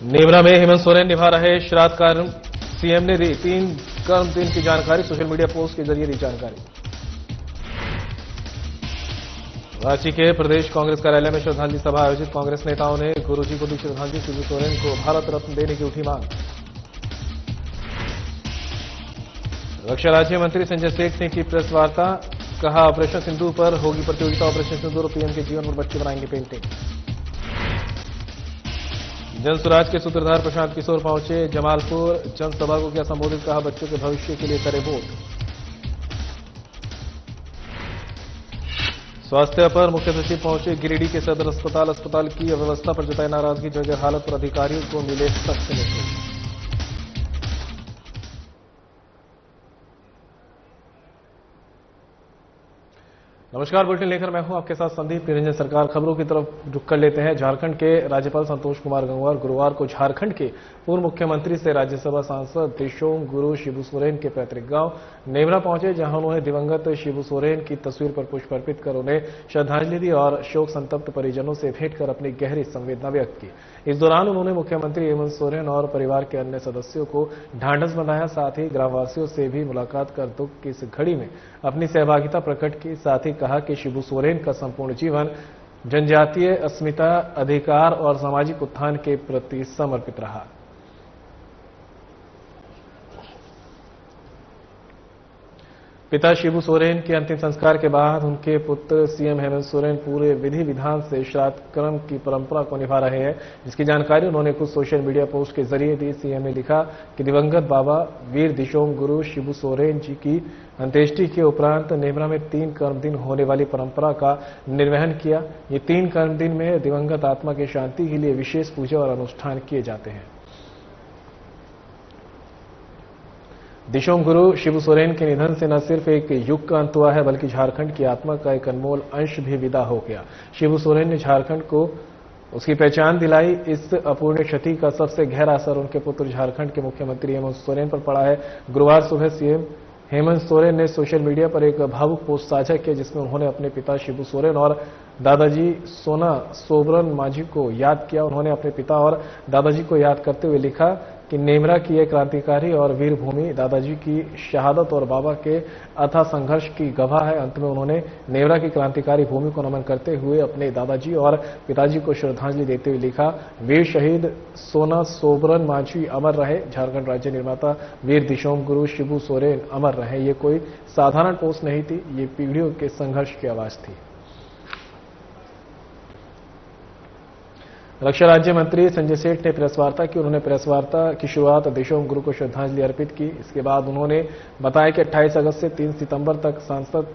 नेवरा में हेमंत सोरेन निभा रहे श्राद्ध कर्म। सीएम ने दी 3 कर्म दिन की जानकारी। सोशल मीडिया पोस्ट के जरिए दी जानकारी। रांची के प्रदेश कांग्रेस कार्यालय में श्रद्धांजलि सभा आयोजित। कांग्रेस नेताओं ने गुरुजी को दी श्रद्धांजलि। शिबू सोरेन को भारत रत्न देने की उठी मांग। रक्षा राज्य मंत्री संजय सेठ ने की प्रेस वार्ता। कहा, ऑपरेशन सिंदूर पर होगी प्रतियोगिता। ऑपरेशन सिंदूर और पीएम के जीवन पर बच्चे बनाएंगे पेंटिंग। जनसुराज के सूत्रधार प्रशांत किशोर पहुंचे जमालपुर। जनसभा को किया संबोधित। कहा, बच्चों के भविष्य के लिए करे वोट। स्वास्थ्य पर मुख्य सचिव पहुंचे गिरिडीह के सदर अस्पताल। अस्पताल की अव्यवस्था पर जताई नाराजगी। जर्जर हालत पर अधिकारियों को मिले सख्त निर्देश। नमस्कार, बुलेटिन लेकर मैं हूं आपके साथ संदीप निरंजन। सरकार खबरों की तरफ रुख कर लेते हैं। झारखंड के राज्यपाल संतोष कुमार गंगवार गुरुवार को झारखंड के पूर्व मुख्यमंत्री से राज्यसभा सांसद दिशोम गुरु शिबू सोरेन के पैतृक गांव नेवरा पहुंचे, जहां उन्होंने दिवंगत शिबू सोरेन की तस्वीर पर पुष्प अर्पित कर उन्हें श्रद्धांजलि दी और शोक संतप्त परिजनों से भेंट कर अपनी गहरी संवेदना व्यक्त की। इस दौरान उन्होंने मुख्यमंत्री हेमंत सोरेन और परिवार के अन्य सदस्यों को ढांढस बंधाया। साथ ही ग्रामवासियों से भी मुलाकात कर दुख की इस घड़ी में अपनी सहभागिता प्रकट की। साथ ही कहा कि शिबू सोरेन का संपूर्ण जीवन जनजातीय अस्मिता, अधिकार और सामाजिक उत्थान के प्रति समर्पित रहा। पिता शिबू सोरेन के अंतिम संस्कार के बाद उनके पुत्र सीएम हेमंत सोरेन पूरे विधि विधान से श्राद्ध कर्म की परंपरा को निभा रहे हैं, जिसकी जानकारी उन्होंने कुछ सोशल मीडिया पोस्ट के जरिए दी। सीएम ने लिखा कि दिवंगत बाबा वीर दिशोम गुरु शिबू सोरेन जी की अंत्येष्टि के उपरांत नेवरा में 3 कर्म दिन होने वाली परंपरा का निर्वहन किया। ये 3 कर्म दिन में दिवंगत आत्मा की शांति के लिए विशेष पूजा और अनुष्ठान किए जाते हैं। दिशोम गुरु शिबू सोरेन के निधन से न सिर्फ एक युग का अंत हुआ है, बल्कि झारखंड की आत्मा का एक अनमोल अंश भी विदा हो गया। शिबू सोरेन ने झारखंड को उसकी पहचान दिलाई। इस अपूर्णीय क्षति का सबसे गहरा असर उनके पुत्र झारखंड के मुख्यमंत्री हेमंत सोरेन पर पड़ा है। गुरुवार सुबह सीएम हेमंत सोरेन ने सोशल मीडिया पर एक भावुक पोस्ट साझा किया, जिसमें उन्होंने अपने पिता शिबू सोरेन और दादाजी सोना सोबरन मांझी को याद किया। उन्होंने अपने पिता और दादाजी को याद करते हुए लिखा कि नेवरा की एक क्रांतिकारी और वीर भूमि दादाजी की शहादत और बाबा के अथाह संघर्ष की गवाह है। अंत में उन्होंने नेवरा की क्रांतिकारी भूमि को नमन करते हुए अपने दादाजी और पिताजी को श्रद्धांजलि देते हुए लिखा, वीर शहीद सोना सोबरन मांझी अमर रहे। झारखंड राज्य निर्माता वीर दिशोम गुरु शिबू सोरेन अमर रहे। ये कोई साधारण पोस्ट नहीं थी, ये पीढ़ियों के संघर्ष की आवाज थी। रक्षा राज्य मंत्री संजय सेठ ने प्रेस वार्ता की। उन्होंने प्रेस वार्ता की शुरुआत दिशोम गुरु को श्रद्धांजलि अर्पित की। इसके बाद उन्होंने बताया कि 28 अगस्त से 3 सितंबर तक सांसद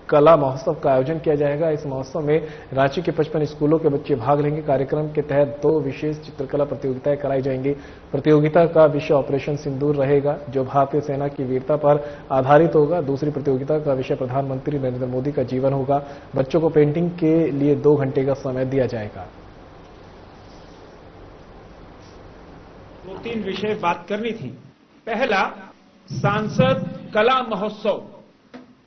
कला महोत्सव का आयोजन किया जाएगा। इस महोत्सव में रांची के 55 स्कूलों के बच्चे भाग लेंगे। कार्यक्रम के तहत 2 विशेष चित्रकला प्रतियोगिताएं कराई जाएंगी। प्रतियोगिता का विषय ऑपरेशन सिंदूर रहेगा, जो भारतीय सेना की वीरता पर आधारित होगा। दूसरी प्रतियोगिता का विषय प्रधानमंत्री नरेंद्र मोदी का जीवन होगा। बच्चों को पेंटिंग के लिए 2 घंटे का समय दिया जाएगा। 2-3 विषय बात करनी थी। पहला, सांसद कला महोत्सव।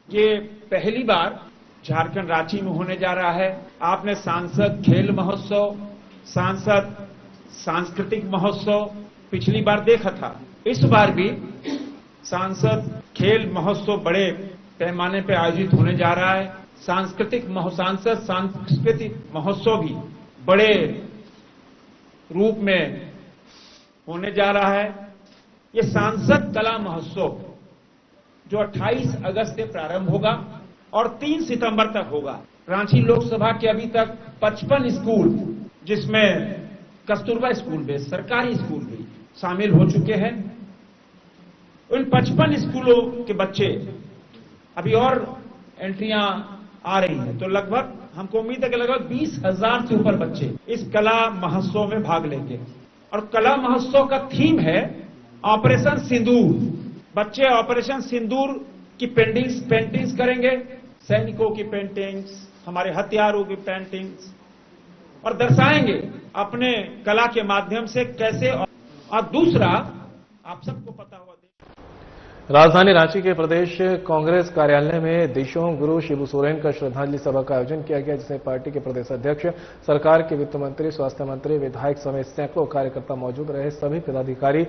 ये पहली बार झारखंड रांची में होने जा रहा है। आपने सांसद खेल महोत्सव, सांसद सांस्कृतिक महोत्सव पिछली बार देखा था। इस बार भी सांसद खेल महोत्सव बड़े पैमाने पर आयोजित होने जा रहा है। सांसद सांस्कृतिक महोत्सव भी बड़े रूप में होने जा रहा है। ये सांसद कला महोत्सव जो 28 अगस्त से प्रारंभ होगा और 3 सितंबर तक होगा। रांची लोकसभा के अभी तक 55 स्कूल, जिसमें कस्तूरबा स्कूल भी, सरकारी स्कूल भी शामिल हो चुके हैं। उन 55 स्कूलों के बच्चे अभी और एंट्रियां आ रही हैं, तो लगभग हमको उम्मीद है कि लगभग 20,000 से ऊपर बच्चे इस कला महोत्सव में भाग लेंगे। और कला महोत्सव का थीम है ऑपरेशन सिंदूर। बच्चे ऑपरेशन सिंदूर की पेंटिंग्स करेंगे, सैनिकों की पेंटिंग्स, हमारे हथियारों की पेंटिंग्स, और दर्शाएंगे अपने कला के माध्यम से कैसे। और दूसरा, आप सबको पता होगा, राजधानी रांची के प्रदेश कांग्रेस कार्यालय में दिशोम गुरु शिबू सोरेन का श्रद्धांजलि सभा का आयोजन किया गया, जिसमें पार्टी के प्रदेश अध्यक्ष, सरकार के वित्त मंत्री, स्वास्थ्य मंत्री, विधायक समेत सैकड़ों कार्यकर्ता मौजूद रहे। सभी पदाधिकारी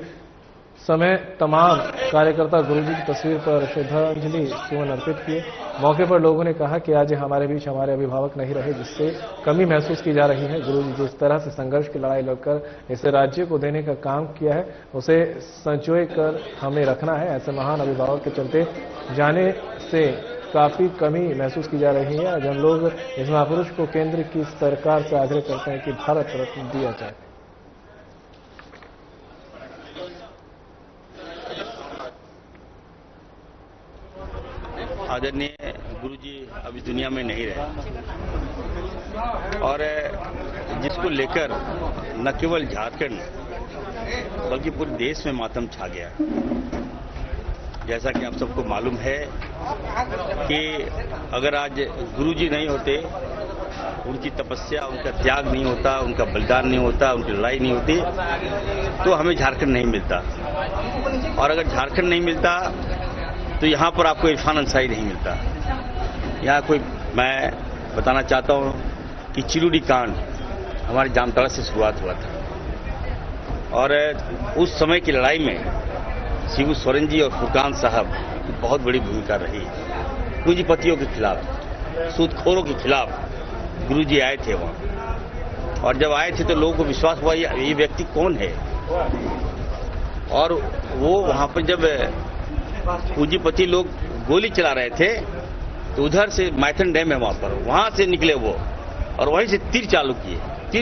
समय तमाम कार्यकर्ता गुरुजी की तस्वीर पर श्रद्धांजलि सुमन अर्पित किए। मौके पर लोगों ने कहा कि आज हमारे बीच हमारे अभिभावक नहीं रहे, जिससे कमी महसूस की जा रही है। गुरुजी जिस तरह से संघर्ष की लड़ाई लड़कर इसे राज्य को देने का काम किया है, उसे संजोए कर हमें रखना है। ऐसे महान अभिभावक के चलते जाने से काफी कमी महसूस की जा रही है। आज हम लोग इस महापुरुष को केंद्र की सरकार से आग्रह करते हैं कि भारत रत्न दिया जाए। आदरणीय गुरुजी अब इस दुनिया में नहीं रहे और जिसको लेकर न केवल झारखंड बल्कि पूरे देश में मातम छा गया। जैसा कि आप सबको मालूम है कि अगर आज गुरुजी नहीं होते, उनकी तपस्या, उनका त्याग नहीं होता, उनका बलिदान नहीं होता, उनकी लड़ाई नहीं होती, तो हमें झारखंड नहीं मिलता। और अगर झारखंड नहीं मिलता तो यहाँ पर आपको इरफान अंसारी नहीं मिलता। यहाँ कोई, मैं बताना चाहता हूँ कि चिरुडी कांड हमारे जामताड़ा से शुरुआत हुआ था और उस समय की लड़ाई में शिबू सोरेन जी और फुरकान साहब की बहुत बड़ी भूमिका रही। पूंजीपतियों के खिलाफ, सूदखोरों के खिलाफ गुरुजी आए थे वहाँ, और जब आए थे तो लोगों को विश्वास हुआ ये व्यक्ति कौन है। और वो वहाँ पर जब पूंजीपति लोग गोली चला रहे थे तो उधर से मैथन डैम है वहां से निकले वो और वहीं से तीर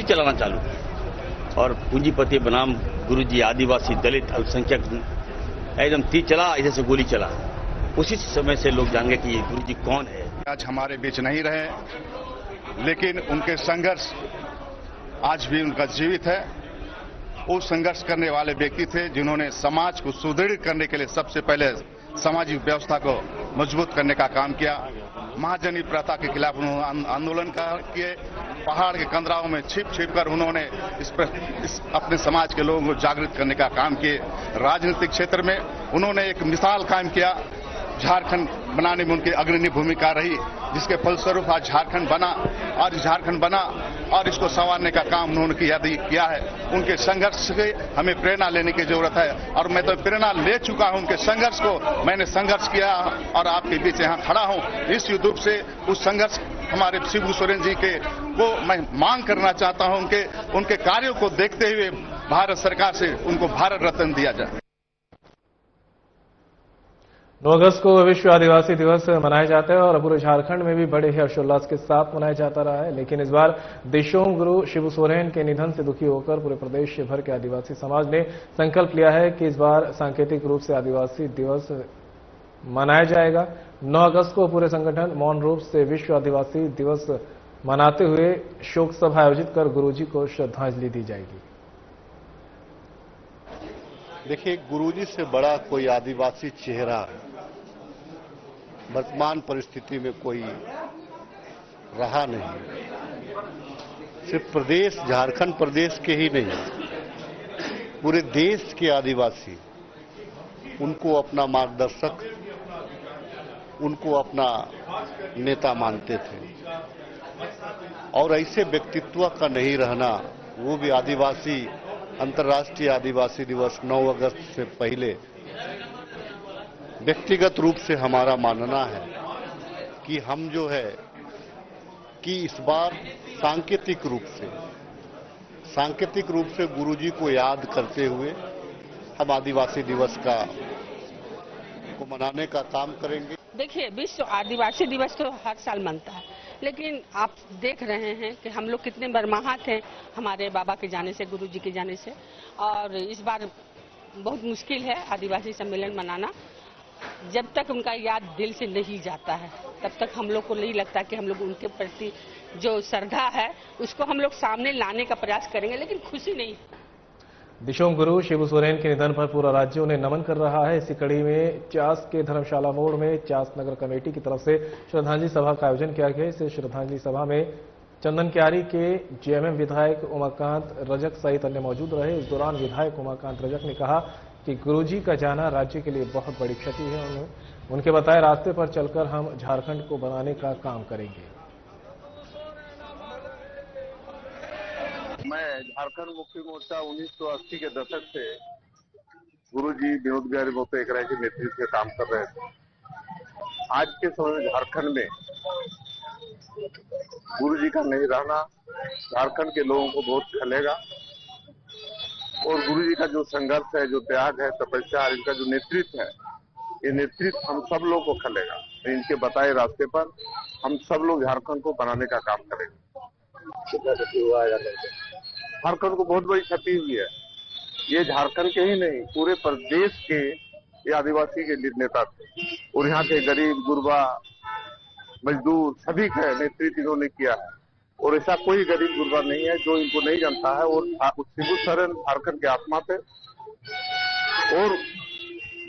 चलाना चालू किए और पूंजीपति बनाम गुरुजी, आदिवासी, दलित, अल्पसंख्यक, एकदम तीर चला, इधर से गोली चला। उसी समय से लोग जान गए कि ये गुरुजी कौन है। आज हमारे बीच नहीं रहे, लेकिन उनके संघर्ष आज भी उनका जीवित है। वो संघर्ष करने वाले व्यक्ति थे जिन्होंने समाज को सुदृढ़ करने के लिए सबसे पहले सामाजिक व्यवस्था को मजबूत करने का काम किया। महाजनी प्रथा के खिलाफ उन्होंने आंदोलन किए। पहाड़ के कंदराओं में छिप कर उन्होंने इस अपने समाज के लोगों को जागृत करने का काम किए। राजनीतिक क्षेत्र में उन्होंने एक मिसाल कायम किया। झारखंड बनाने में उनकी अग्रणी भूमिका रही, जिसके फलस्वरूप आज झारखंड बना और इसको संवारने का काम उन्होंने किया है। उनके संघर्ष से हमें प्रेरणा लेने की जरूरत है और मैं तो प्रेरणा ले चुका हूं। उनके संघर्ष को मैंने संघर्ष किया और आपके बीच यहां खड़ा हूं। इस युद्ध से उस संघर्ष हमारे शिबू सोरेन जी को मैं मांग करना चाहता हूं। उनके कार्यों को देखते हुए भारत सरकार से उनको भारत रत्न दिया जाए। 9 अगस्त को विश्व आदिवासी दिवस मनाया जाता है और पूरे झारखंड में भी बड़े ही हर्षोल्लास के साथ मनाया जाता रहा है। लेकिन इस बार दिशोम गुरु शिबू सोरेन के निधन से दुखी होकर पूरे प्रदेश भर के आदिवासी समाज ने संकल्प लिया है कि इस बार सांकेतिक रूप से आदिवासी दिवस मनाया जाएगा। 9 अगस्त को पूरे संगठन मौन रूप से विश्व आदिवासी दिवस मनाते हुए शोक सभा आयोजित कर गुरुजी को श्रद्धांजलि दी जाएगी। देखिए, गुरुजी से बड़ा कोई आदिवासी चेहरा वर्तमान परिस्थिति में कोई रहा नहीं। सिर्फ प्रदेश, झारखंड प्रदेश के ही नहीं, पूरे देश के आदिवासी उनको अपना मार्गदर्शक, उनको अपना नेता मानते थे। और ऐसे व्यक्तित्व का नहीं रहना, वो भी आदिवासी, अंतर्राष्ट्रीय आदिवासी दिवस 9 अगस्त से पहले, व्यक्तिगत रूप से हमारा मानना है कि हम जो है कि इस बार सांकेतिक रूप से गुरुजी को याद करते हुए हम आदिवासी दिवस को मनाने का काम करेंगे। देखिए, विश्व आदिवासी दिवस तो हर साल मनता है, लेकिन आप देख रहे हैं कि हम लोग कितने बरमाहत हैं हमारे बाबा के जाने से, गुरुजी के जाने से। और इस बार बहुत मुश्किल है आदिवासी सम्मेलन मनाना। जब तक उनका याद दिल से नहीं जाता है, तब तक हम लोग को नहीं लगता कि हम लोग उनके प्रति जो श्रद्धा है उसको हम लोग सामने लाने का प्रयास करेंगे, लेकिन खुशी नहीं। दिशोम गुरु शिबू सोरेन के निधन पर पूरा राज्य उन्हें नमन कर रहा है। इसी कड़ी में चास के धर्मशाला मोड़ में चास नगर कमेटी की तरफ से श्रद्धांजलि सभा का आयोजन किया गया। इस श्रद्धांजलि सभा में चंदन क्यारी के जेएमएम विधायक उमाकांत रजक सहित अन्य मौजूद रहे। इस दौरान विधायक उमाकांत रजक ने कहा कि गुरुजी का जाना राज्य के लिए बहुत बड़ी क्षति है। उनके बताए रास्ते पर चलकर हम झारखंड को बनाने का काम करेंगे। मैं झारखंड मुक्ति मोर्चा 1980 के दशक से गुरुजी विनोद बिहारी मोपेकरा के नेतृत्व में काम कर रहे थे। आज के समय में झारखंड में गुरुजी का नहीं रहना झारखंड के लोगों को बहुत खलेगा और गुरुजी का जो संघर्ष है, जो त्याग है, तपस्या, इनका जो नेतृत्व है, ये नेतृत्व हम सब लोग को खलेगा। तो इनके बताए रास्ते पर हम सब लोग झारखंड को बनाने का काम करेंगे। झारखंड को बहुत बड़ी क्षति हुई है। ये झारखंड के ही नहीं, पूरे प्रदेश के ये आदिवासी के नेता थे और यहाँ के गरीब, गुरबा, मजदूर सभी का नेतृत्व इन्होंने किया है और ऐसा कोई गरीब गुरबा नहीं है जो इनको नहीं जानता है। और शिबू सोरेन झारखंड के आत्मा थे और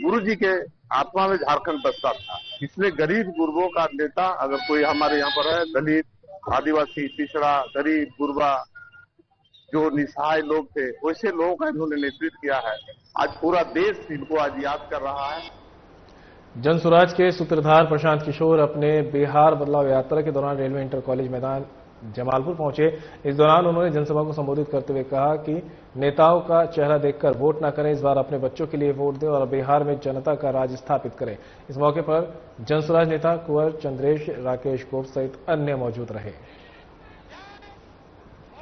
गुरुजी के आत्मा में झारखंड बसता था। इसलिए गरीब गुरबों का नेता अगर कोई हमारे यहाँ पर है, दलित, आदिवासी, पिछड़ा, गरीब, गुरबा, जो निसहाय लोग थे, वैसे लोगों का इन्होंने नेतृत्व किया है। आज पूरा देश इनको आज याद कर रहा है। जनसुराज के सूत्रधार प्रशांत किशोर अपने बिहार बदलाव यात्रा के दौरान रेलवे इंटर कॉलेज मैदान जमालपुर पहुंचे। इस दौरान उन्होंने जनसभा को संबोधित करते हुए कहा कि नेताओं का चेहरा देखकर वोट न करें, इस बार अपने बच्चों के लिए वोट दें और बिहार में जनता का राज स्थापित करें। इस मौके पर जनसुराज नेता कुंवर चंद्रेश, राकेश गोप सहित अन्य मौजूद रहे।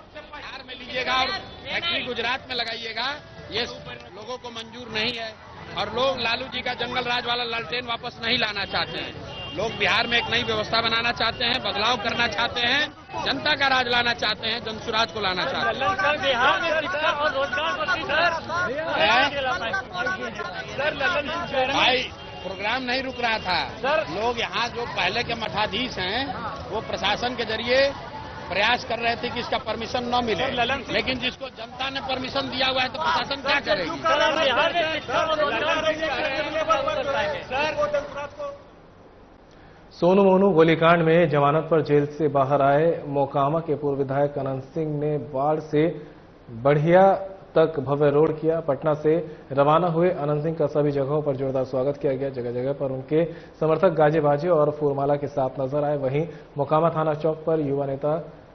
बिहार में लीजिएगा और फैक्ट्री गुजरात में लगाइएगा, ये लोगों को मंजूर नहीं है और लोग लालू जी का जंगल राज वाला लालटेन वापस नहीं लाना चाहते हैं। लोग बिहार में एक नई व्यवस्था बनाना चाहते हैं, बदलाव करना चाहते हैं, जनता का राज लाना चाहते हैं, जनसुराज को लाना चाहते हैं। बिहार में शिक्षा और रोजगार भाई प्रोग्राम नहीं रुक रहा था। लोग यहाँ जो पहले के मठाधीश हैं वो प्रशासन के जरिए प्रयास कर रहे थे कि इसका परमिशन न मिले, लेकिन जिसको जनता ने परमिशन दिया हुआ है तो प्रशासन क्या करेगी। सोनू मोनू गोलीकांड में जमानत पर जेल से बाहर आए मोकामा के पूर्व विधायक अनंत सिंह ने बाढ़ से बढ़िया तक भव्य रोड किया। पटना से रवाना हुए अनंत सिंह का सभी जगहों पर जोरदार स्वागत किया गया। जगह जगह पर उनके समर्थक गाजे बाजे और फूलमाला के साथ नजर आए। वहीं मोकामा थाना चौक पर युवा नेता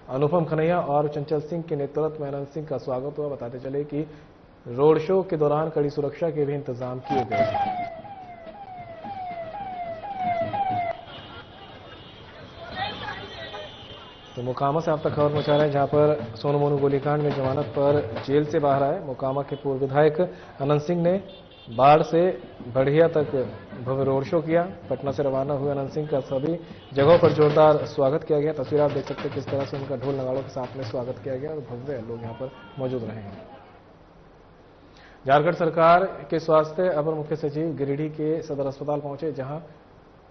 अनुपम खनैया और चंचल सिंह के नेतृत्व में अनंत सिंह का स्वागत हुआ। बताते चले कि रोड शो के दौरान कड़ी सुरक्षा के भी इंतजाम किए गए हैं। तो मोकामा से आप तक खबर पहुंचा रहे हैं, जहां पर सोनू मोनू गोलीकांड में जमानत पर जेल से बाहर आए मोकामा के पूर्व विधायक अनंत सिंह ने बाढ़ से बढ़िया तक भव्य रोड शो किया। पटना से रवाना हुए अनंत सिंह का सभी जगहों पर जोरदार स्वागत किया गया। तस्वीर आप देख सकते हैं किस तरह से उनका ढोल नगाड़ों के साथ में स्वागत किया गया और भव्य लोग यहाँ पर मौजूद रहे हैं। झारखंड सरकार के स्वास्थ्य अपर मुख्य सचिव गिरिडीह के सदर अस्पताल पहुंचे, जहां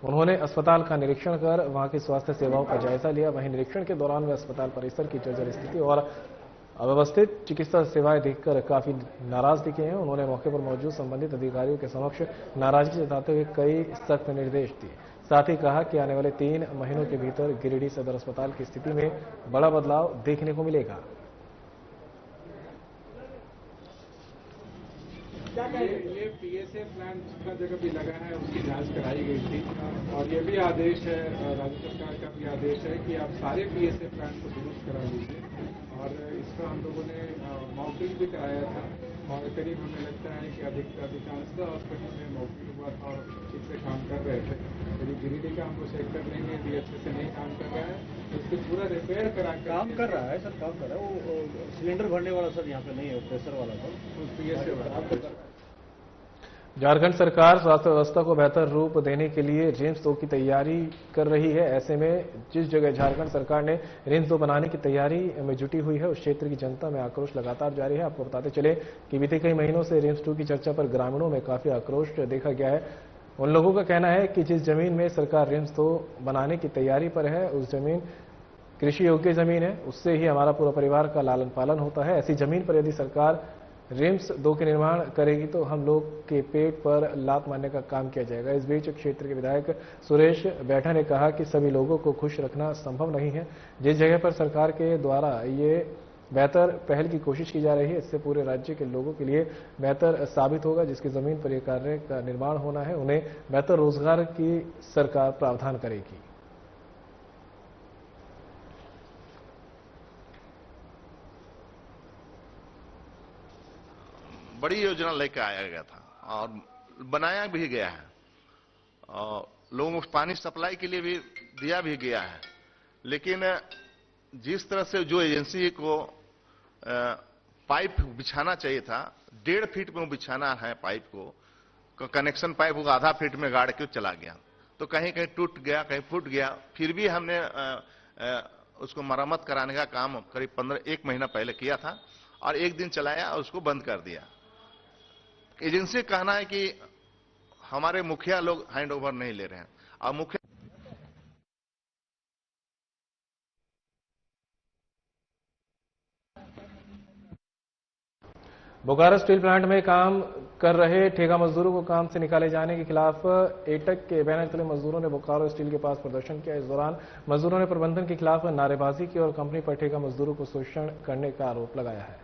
उन्होंने अस्पताल का निरीक्षण कर वहां की स्वास्थ्य सेवाओं का जायजा लिया। वहीं निरीक्षण के दौरान वे अस्पताल परिसर की जर्जर स्थिति और अव्यवस्थित चिकित्सा सेवाएं देखकर काफी नाराज दिखे हैं। उन्होंने मौके पर मौजूद संबंधित अधिकारियों के समक्ष नाराजगी जताते हुए कई सख्त निर्देश दिए। साथ ही कहा कि आने वाले 3 महीनों के भीतर गिरिडीह सदर अस्पताल की स्थिति में बड़ा बदलाव देखने को मिलेगा। ये पीएसए प्लांट जितना जगह भी लगा है उसकी जांच कराई गई थी और ये भी आदेश है, राज्य सरकार का भी आदेश है कि आप सारे पीएसए प्लांट को दुरुस्त करा लीजिए। और इसका हम लोगों ने मॉकड्रिल भी कराया था और करीब हमें लगता है कि अधिकांशतः हॉस्पिटल में मॉकड्रिल हुआ था और ठीक से काम कर रहे थे। यदि गिरिडीह का हमको सेक्टर लेंगे यदि अच्छे से नहीं काम कर रहा है तो इसको पूरा रिपेयर करा काम कर रहा है सर, काम कर रहा है। वो सिलेंडर भरने वाला सर यहाँ पे नहीं है, प्रेशर वाला था, पीएसए वाला। झारखंड सरकार स्वास्थ्य व्यवस्था को बेहतर रूप देने के लिए रिम्स 2 की तैयारी कर रही है। ऐसे में जिस जगह झारखंड सरकार ने रिम्स 2 बनाने की तैयारी में जुटी हुई है, उस क्षेत्र की जनता में आक्रोश लगातार जारी है। आपको बताते चले कि बीते कई महीनों से रिम्स 2 की चर्चा पर ग्रामीणों में काफी आक्रोश देखा गया है। उन लोगों का कहना है कि जिस जमीन में सरकार रिम्स 2 बनाने की तैयारी पर है, उस जमीन कृषि योग्य जमीन है, उससे ही हमारा पूरा परिवार का लालन पालन होता है। ऐसी जमीन पर यदि सरकार रिम्स 2 के निर्माण करेगी तो हम लोग के पेट पर लात मारने का काम किया जाएगा। इस बीच क्षेत्र के विधायक सुरेश बैठा ने कहा कि सभी लोगों को खुश रखना संभव नहीं है। जिस जगह पर सरकार के द्वारा ये बेहतर पहल की कोशिश की जा रही है। इससे पूरे राज्य के लोगों के लिए बेहतर साबित होगा। जिसकी जमीन पर यह कार्य का निर्माण होना है उन्हें बेहतर रोजगार की सरकार प्रावधान करेगी। बड़ी योजना लेकर आया गया था और बनाया भी गया है और लोगों को पानी सप्लाई के लिए भी दिया भी गया है। लेकिन जिस तरह से जो एजेंसी को पाइप बिछाना चाहिए था 1.5 फीट में बिछाना है पाइप को कनेक्शन पाइप को आधा फीट में गाड़ के चला गया, तो कहीं कहीं टूट गया, कहीं फूट गया। फिर भी हमने उसको मरम्मत कराने का काम करीब 1 महीना पहले किया था और 1 दिन चलाया और उसको बंद कर दिया। एजेंसी का कहना है कि हमारे मुखिया लोग हैंड ओवर नहीं ले रहे हैं और मुखिया बोकारो स्टील प्लांट में काम कर रहे ठेका मजदूरों को काम से निकाले जाने के खिलाफ एटक के बैनर तले मजदूरों ने बोकारो स्टील के पास प्रदर्शन किया। इस दौरान मजदूरों ने प्रबंधन के खिलाफ नारेबाजी की और कंपनी पर ठेका मजदूरों को शोषण करने का आरोप लगाया है।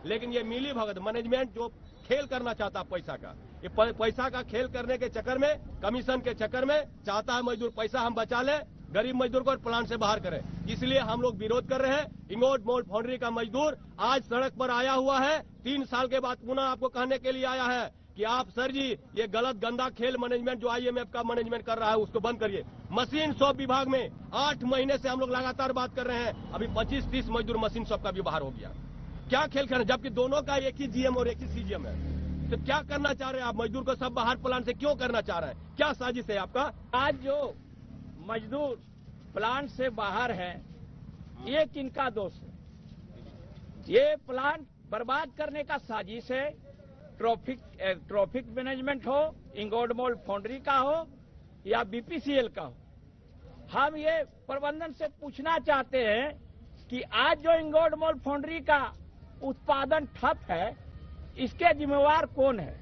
लेकिन ये मिली भगत मैनेजमेंट जो खेल करना चाहता पैसा का, ये पैसा का खेल करने के चक्कर में, कमीशन के चक्कर में चाहता है मजदूर पैसा हम बचा ले, गरीब मजदूर को प्लांट से बाहर करें। इसलिए हम लोग विरोध कर रहे हैं। इंगोट मोल्ड फाउंड्री का मजदूर आज सड़क पर आया हुआ है। 3 साल के बाद पुनः आपको कहने के लिए आया है कि आप सर जी ये गलत गंदा खेल मैनेजमेंट जो IMF का मैनेजमेंट कर रहा है उसको बंद करिए। मशीन शॉप विभाग में 8 महीने से हम लोग लगातार बात कर रहे हैं। अभी 25-30 मजदूर मशीन शॉप का भी बाहर हो गया। क्या खेल खेल, जबकि दोनों का एक ही GM और एक ही CGM है। तो क्या करना चाह रहे हैं आप? मजदूर को सब बाहर प्लांट से क्यों करना चाह रहे हैं? क्या साजिश है आपका? आज जो मजदूर प्लांट से बाहर है ये किनका दोष है? ये प्लांट बर्बाद करने का साजिश है। ट्रॉफिक मैनेजमेंट हो, इंगोट मोल्ड फाउंड्री का हो या BPCL का हो। हम ये प्रबंधन से पूछना चाहते हैं कि आज जो इंगोट मोल्ड फाउंड्री का उत्पादन ठप है इसके जिम्मेवार कौन है?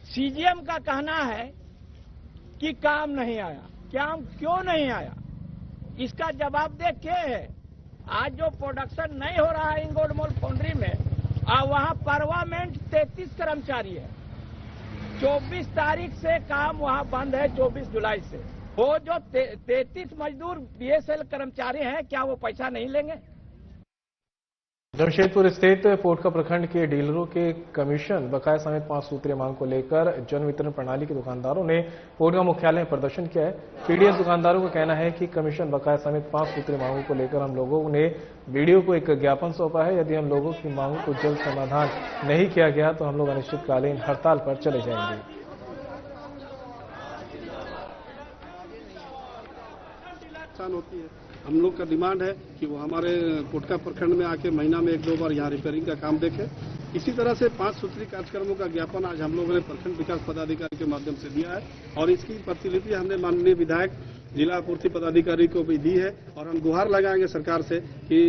CGM का कहना है कि काम नहीं आया। क्यों नहीं आया? इसका जवाबदेह क्या है? आज जो प्रोडक्शन नहीं हो रहा है इंगोट मोल्ड फाउंड्री में और वहां परमानेंट 33 कर्मचारी है। 24 तारीख से काम वहां बंद है, 24 जुलाई से। वो जो 33 मजदूर BSL कर्मचारी हैं क्या वो पैसा नहीं लेंगे? जमशेदपुर स्थित पोटका प्रखंड के डीलरों के कमीशन बकाया समेत 5 सूत्रीय मांग को लेकर जन वितरण प्रणाली के दुकानदारों ने पोटका मुख्यालय में प्रदर्शन किया है। PDS दुकानदारों का कहना है कि कमीशन बकाया समेत 5 सूत्रीय मांगों को लेकर हम लोगों ने BDO को एक ज्ञापन सौंपा है। यदि हम लोगों की मांगों को जल्द समाधान नहीं किया गया तो हम लोग अनिश्चितकालीन हड़ताल पर चले जाएंगे। होती है, हम लोग का डिमांड है कि वो हमारे पोटका प्रखंड में आके महीना में 1-2 बार यहाँ रिपेयरिंग का काम देखें। इसी तरह से 5 सूत्रीय कार्यक्रमों का ज्ञापन आज हम लोगों ने प्रखंड विकास पदाधिकारी के माध्यम से दिया है और इसकी प्रतिलिपि हमने माननीय विधायक जिला आपूर्ति पदाधिकारी को भी दी है और हम गुहार लगाएंगे सरकार से कि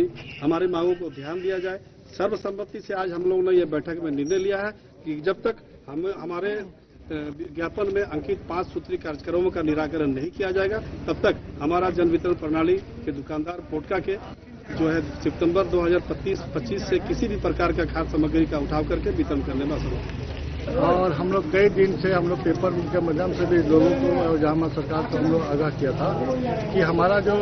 हमारी मांगों को ध्यान दिया जाए। सर्वसम्मति से आज हम लोगों ने यह बैठक में निर्णय लिया है कि जब तक हमारे ज्ञापन में अंकित 5 सूत्रीय कार्यक्रमों का निराकरण नहीं किया जाएगा तब तक हमारा जन वितरण प्रणाली के दुकानदार पोटका के जो है सितंबर 2025 से किसी भी प्रकार का खाद्य सामग्री का उठाव करके वितरण करने में असमर्थ। और हम लोग कई दिन से हम लोग पेपर के माध्यम से भी लोगों को और जहाँ सरकार को हम लोग आगाह किया था कि हमारा जो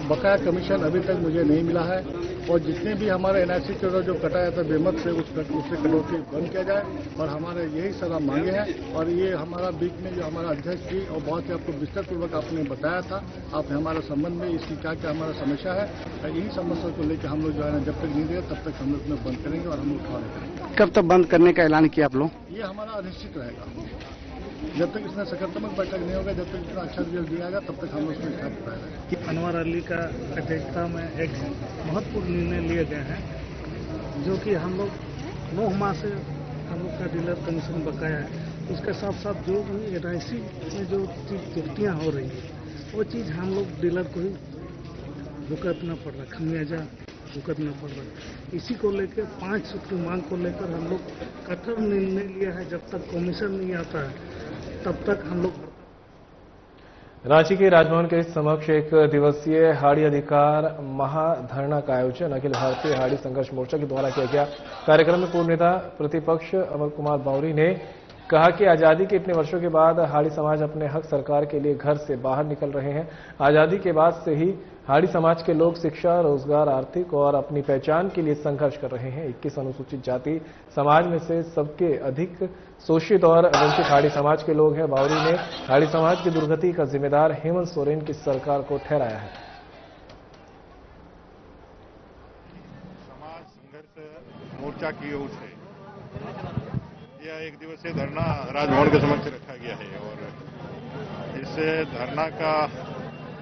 बकाया कमीशन अभी तक मुझे नहीं मिला है और जितने भी हमारे NIC के जो कटाया था बेमत से उससे कटौती बंद किया जाए और हमारे यही सारा मांगे हैं। और ये हमारा बीच में जो हमारा अध्यक्ष जी और बहुत ही आपको विस्तार पूर्वक आपने बताया था, आपने हमारे संबंध में इसकी क्या क्या हमारा समस्या है, यही समस्या को लेकर हम लोग जो है ना जब तक नहीं दे तब तक हम लोग इसमें बंद करेंगे और हम लोग खड़े करेंगे। कब तक बंद करने का ऐलान किया आप लोग? ये हमारा अनिश्चित रहेगा जब तक इसमें सकारात्मक बैठक नहीं होगा, जब तक इतना अच्छा रिजल्ट दिया जाएगा तब तक हम लोग इसमें साथ रहेंगे। अनवर अली का अध्यक्षता में एक महत्वपूर्ण निर्णय लिए गए हैं जो कि हम लोग 9 माह से हम लोग का डीलर कमीशन बकाया है। उसके साथ साथ जो भी NIC में जो त्रुटियाँ हो रही है वो चीज़ हम लोग डीलर को ही भुगतना पड़ रहा, खमियाजा भुगतना पड़ रहा। इसी को लेकर 5 सूत्री मांग को लेकर हम लोग कठोर निर्णय लिया है। जब तक कमीशन नहीं आता है तब तक हम लोग रांची के राजभवन के समक्ष एक दिवसीय हाड़ी अधिकार महाधरना का आयोजन अखिल भारतीय हाड़ी संघर्ष मोर्चा के द्वारा किया गया। कार्यक्रम में पूर्व नेता प्रतिपक्ष अमर कुमार बावरी ने कहा कि आजादी के इतने वर्षों के बाद हाड़ी समाज अपने हक सरकार के लिए घर से बाहर निकल रहे हैं। आजादी के बाद से ही हाड़ी समाज के लोग शिक्षा, रोजगार, आर्थिक और अपनी पहचान के लिए संघर्ष कर रहे हैं। 21 अनुसूचित जाति समाज में से सबके अधिक शोषित और वंचित हाड़ी समाज के लोग हैं। बावरी ने हाड़ी समाज की दुर्गति का जिम्मेदार हेमंत सोरेन की सरकार को ठहराया है। समाज संघर्ष मोर्चा की ओर से यह एक दिवसीय धरना राजभवन के समक्ष रखा गया है और इस धरना का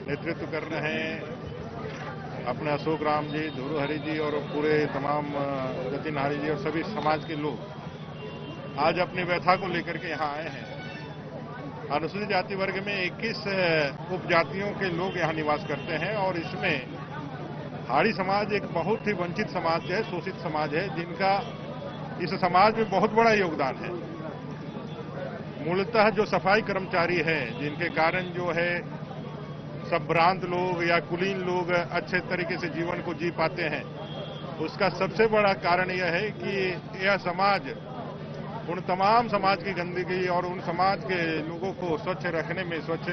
नेतृत्व कर रहे हैं अपने अशोक राम जी, धुरु हरि जी और पूरे तमाम जतिन हाड़ी जी और सभी समाज के लोग आज अपनी व्यथा को लेकर के यहाँ आए हैं। अनुसूचित जाति वर्ग में 21 उपजातियों के लोग यहाँ निवास करते हैं और इसमें हाड़ी समाज एक बहुत ही वंचित समाज है, शोषित समाज है, जिनका इस समाज में बहुत बड़ा योगदान है। मूलतः जो सफाई कर्मचारी हैं, जिनके कारण जो है संभ्रांत लोग या कुलीन लोग अच्छे तरीके से जीवन को जी पाते हैं, उसका सबसे बड़ा कारण यह है कि यह समाज उन तमाम समाज की गंदगी और उन समाज के लोगों को स्वच्छ रखने में, स्वच्छ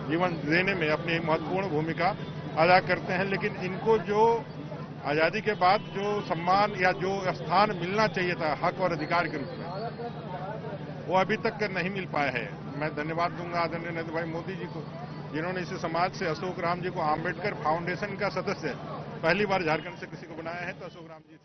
जीवन देने में अपनी महत्वपूर्ण भूमिका अदा करते हैं। लेकिन इनको जो आजादी के बाद जो सम्मान या जो स्थान मिलना चाहिए था हक और अधिकार के रूप में, वो अभी तक नहीं मिल पाया है। मैं धन्यवाद दूंगा आदरणीय नरेंद्र भाई मोदी जी को, जिन्होंने इस समाज से अशोक राम जी को आम्बेडकर फाउंडेशन का सदस्य पहली बार झारखंड से किसी को बनाया है तो अशोक राम जी।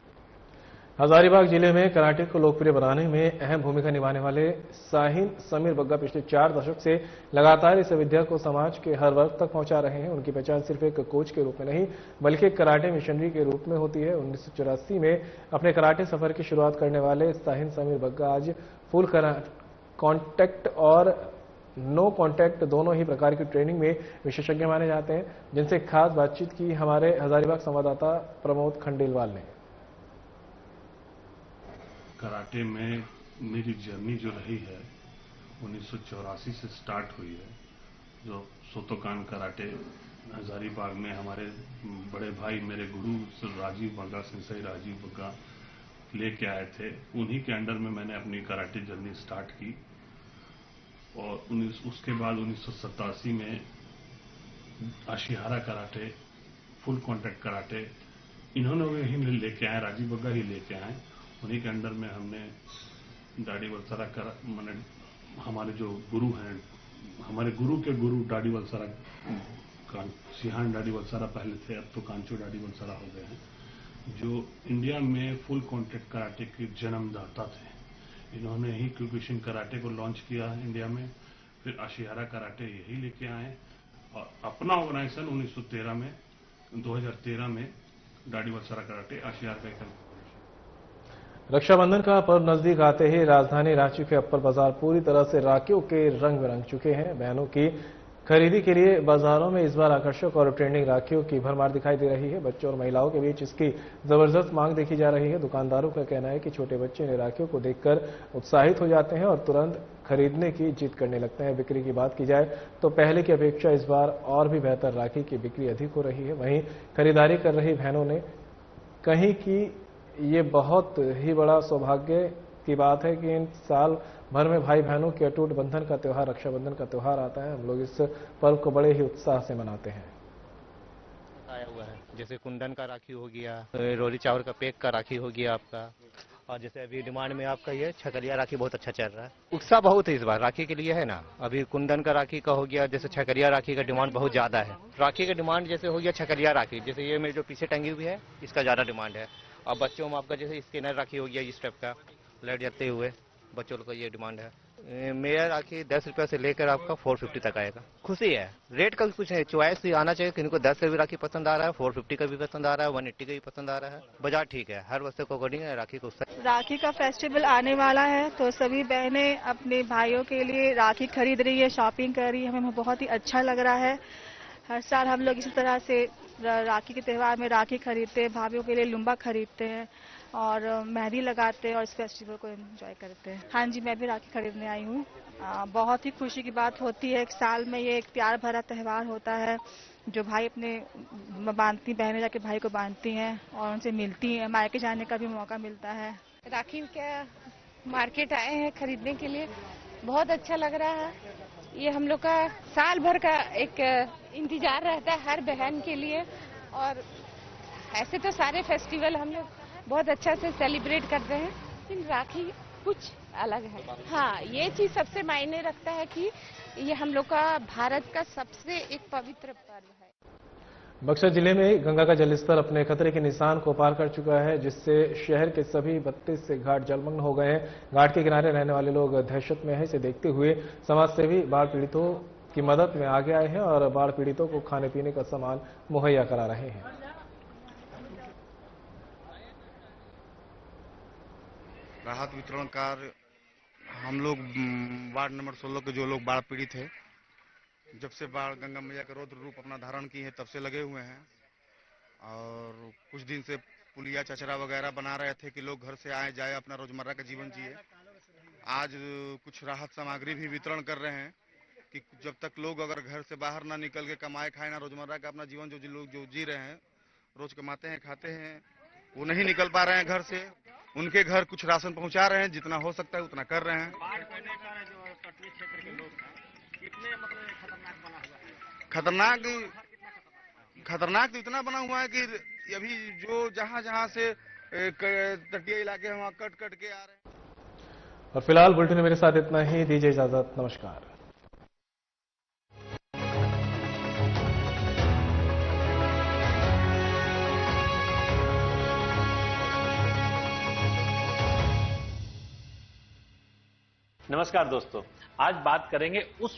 हजारीबाग जिले में कराटे को लोकप्रिय बनाने में अहम भूमिका निभाने वाले साहिन समीर बग्गा पिछले 4 दशक से लगातार इस विद्या को समाज के हर वर्ग तक पहुंचा रहे हैं। उनकी पहचान सिर्फ एक कोच के रूप में नहीं बल्कि एक कराटे मिशनरी के रूप में होती है। 1984 में अपने कराटे सफर की शुरुआत करने वाले साहिन समीर बग्गा आज फुल कॉन्टैक्ट और नो कॉन्टैक्ट दोनों ही प्रकार की ट्रेनिंग में विशेषज्ञ माने जाते हैं, जिनसे खास बातचीत की हमारे हजारीबाग संवाददाता प्रमोद खंडेलवाल ने। कराटे में मेरी जर्नी जो रही है 1984 से स्टार्ट हुई है। जो सोतोकान कराटे हजारीबाग में हमारे बड़े भाई मेरे गुरु राजीव बग्गा, सेंसेई राजीव बग्गा लेके आए थे, उन्हीं के अंडर में मैंने अपनी कराटे जर्नी स्टार्ट की। और उसके बाद 1987 में आशिहारा कराटे, फुल कॉन्टैक्ट कराटे इन्होंने ही लेके आए, राजीव बग्गा ही लेके आए। उन्हीं के अंडर में हमने डाडी वलसरा मैंने हमारे जो गुरु हैं, हमारे गुरु के गुरु डाडी वलसरा, सिहान डाडी वलसरा पहले थे, अब तो कांचो डाडी वलसरा हो गए हैं, जो इंडिया में फुल कॉन्टैक्ट कराटे के जन्मदाता थे। इन्होंने ही क्यूकुशिन कराटे को लॉन्च किया इंडिया में, फिर आशिहारा कराटे यही लेके आए और अपना ऑर्गेनाइजेशन 2013 में डाडी वलसरा कराटे आशिहारा का। रक्षाबंधन का पर्व नजदीक आते ही राजधानी रांची के अप्पर बाजार पूरी तरह से राखियों के रंग में रंग चुके हैं। बहनों की खरीदी के लिए बाजारों में इस बार आकर्षक और ट्रेंडिंग राखियों की भरमार दिखाई दे रही है। बच्चों और महिलाओं के बीच इसकी जबरदस्त मांग देखी जा रही है। दुकानदारों का कहना है कि छोटे बच्चे इन राखियों को देखकर उत्साहित हो जाते हैं और तुरंत खरीदने की जिद करने लगते हैं। बिक्री की बात की जाए तो पहले की अपेक्षा इस बार और भी बेहतर राखी की बिक्री अधिक हो रही है। वहीं खरीदारी कर रही बहनों ने कहीं कि ये बहुत ही बड़ा सौभाग्य की बात है कि इन साल भर में भाई बहनों के अटूट बंधन का त्यौहार रक्षाबंधन का त्यौहार आता है। हम लोग इस पर्व को बड़े ही उत्साह से मनाते हैं। आया हुआ है जैसे कुंदन का राखी हो गया, रोली चावल का पैक का राखी हो गया आपका, और जैसे अभी डिमांड में आपका ये छकलिया राखी बहुत अच्छा चल रहा है। उत्साह बहुत है इस बार राखी के लिए है ना। अभी कुंदन का राखी का हो गया, जैसे छकलिया राखी का डिमांड बहुत ज्यादा है। राखी का डिमांड जैसे हो गया छकलिया राखी, जैसे ये मेरे जो पीछे टंगी हुई है इसका ज्यादा डिमांड है। और बच्चों में आपका जैसे स्कैनर राखी हो गया, इस टाइप का लाइट जलते हुए बच्चों का ये डिमांड है। मेरा राखी 10 रुपये से लेकर आपका 450 तक आएगा। खुशी है, रेट का कुछ है, चॉइस आना चाहिए। किनको 10 का भी राखी पसंद आ रहा है, 450 का भी पसंद आ रहा है, 180 का भी पसंद आ रहा है। बाजार ठीक है, हर वस्तु को अकॉर्डिंग है राखी को। राखी का फेस्टिवल आने वाला है तो सभी बहनें अपने भाइयों के लिए राखी खरीद रही है, शॉपिंग कर रही है। हमें बहुत ही अच्छा लग रहा है। हर साल हम लोग इसी तरह से राखी के त्यौहार में राखी खरीदते हैं, भाभीयों के लिए लुम्बा खरीदते हैं। और मेहंदी लगाते हैं और इस फेस्टिवल को एंजॉय करते हैं। हाँ जी, मैं भी राखी खरीदने आई हूँ। बहुत ही खुशी की बात होती है, एक साल में ये एक प्यार भरा त्यौहार होता है जो भाई अपने बांधती, बहनें जाके भाई को बांधती हैं और उनसे मिलती हैं, मायके जाने का भी मौका मिलता है। राखी के मार्केट आए हैं खरीदने के लिए, बहुत अच्छा लग रहा है। ये हम लोग का साल भर का एक इंतजार रहता है हर बहन के लिए, और ऐसे तो सारे फेस्टिवल हम लोग बहुत अच्छा से सेलिब्रेट करते हैं, लेकिन राखी कुछ अलग है। हाँ, ये चीज सबसे मायने रखता है कि ये हम लोग का भारत का सबसे एक पवित्र पर्व है। बक्सर जिले में गंगा का जलस्तर अपने खतरे के निशान को पार कर चुका है, जिससे शहर के सभी 32 से घाट जलमग्न हो गए हैं। घाट के किनारे रहने वाले लोग दहशत में हैं। इसे देखते हुए समाजसेवी बाढ़ पीड़ितों की मदद में आगे आए हैं और बाढ़ पीड़ितों को खाने पीने का सामान मुहैया करा रहे हैं। राहत वितरण कार्य हम लोग वार्ड नंबर 16 के जो लोग बाढ़ पीड़ित है, जब से बाढ़ गंगा मैया का रौद्र रूप अपना धारण की है तब से लगे हुए हैं। और कुछ दिन से पुलिया चचरा वगैरह बना रहे थे कि लोग घर से आए जाए अपना रोजमर्रा का जीवन जिए। आज कुछ राहत सामग्री भी वितरण कर रहे हैं कि जब तक लोग अगर घर से बाहर ना निकल के कमाए खाए ना रोजमर्रा का अपना जीवन जो लोग जो जी रहे हैं, रोज कमाते हैं खाते हैं, वो नहीं निकल पा रहे हैं घर से। उनके घर कुछ राशन पहुंचा रहे हैं, जितना हो सकता है उतना कर रहे हैं। खतरनाक तो इतना बना हुआ है कि अभी जो जहां से तटीय इलाके वहां कट के आ रहे हैं। और फिलहाल बुलेटिन में मेरे साथ इतना ही। दीजिए इजाजत, नमस्कार। नमस्कार दोस्तों, आज बात करेंगे उस